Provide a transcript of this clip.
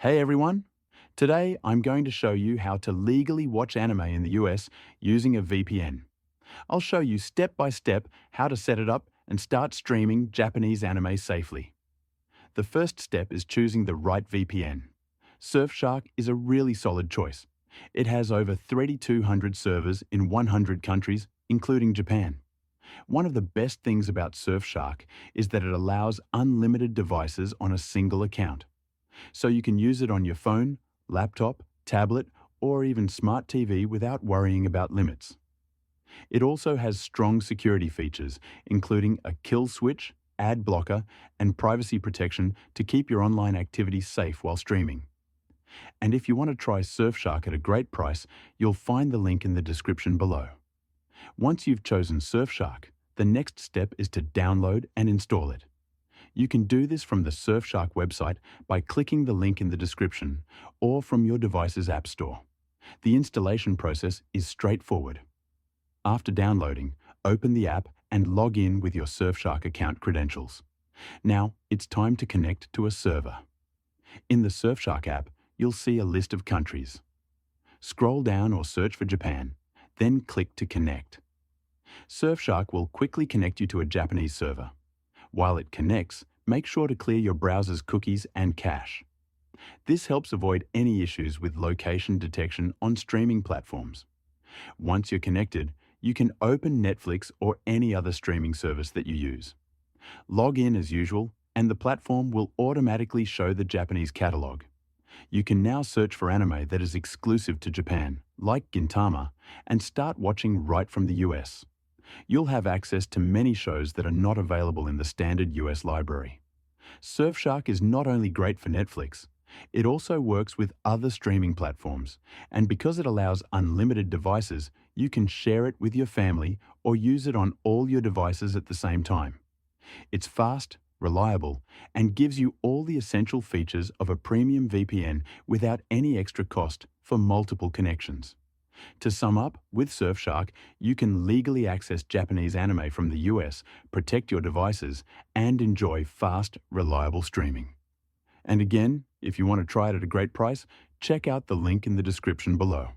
Hey everyone! Today I'm going to show you how to legally watch anime in the US using a VPN. I'll show you step by step how to set it up and start streaming Japanese anime safely. The first step is choosing the right VPN. Surfshark is a really solid choice. It has over 3,200 servers in 100 countries, including Japan. One of the best things about Surfshark is that it allows unlimited devices on a single account. So you can use it on your phone, laptop, tablet, or even smart TV without worrying about limits. It also has strong security features, including a kill switch, ad blocker, and privacy protection to keep your online activity safe while streaming. And if you want to try Surfshark at a great price, you'll find the link in the description below. Once you've chosen Surfshark, the next step is to download and install it. You can do this from the Surfshark website by clicking the link in the description or from your device's app store. The installation process is straightforward. After downloading, open the app and log in with your Surfshark account credentials. Now, it's time to connect to a server. In the Surfshark app, you'll see a list of countries. Scroll down or search for Japan, then click to connect. Surfshark will quickly connect you to a Japanese server. While it connects, make sure to clear your browser's cookies and cache. This helps avoid any issues with location detection on streaming platforms. Once you're connected, you can open Netflix or any other streaming service that you use. Log in as usual, and the platform will automatically show the Japanese catalog. You can now search for anime that is exclusive to Japan, like Gintama, and start watching right from the US. You'll have access to many shows that are not available in the standard US library. Surfshark is not only great for Netflix, it also works with other streaming platforms, and because it allows unlimited devices, you can share it with your family or use it on all your devices at the same time. It's fast, reliable, and gives you all the essential features of a premium VPN without any extra cost for multiple connections. To sum up, with Surfshark, you can legally access Japanese anime from the US, protect your devices, and enjoy fast, reliable streaming. And again, if you want to try it at a great price, check out the link in the description below.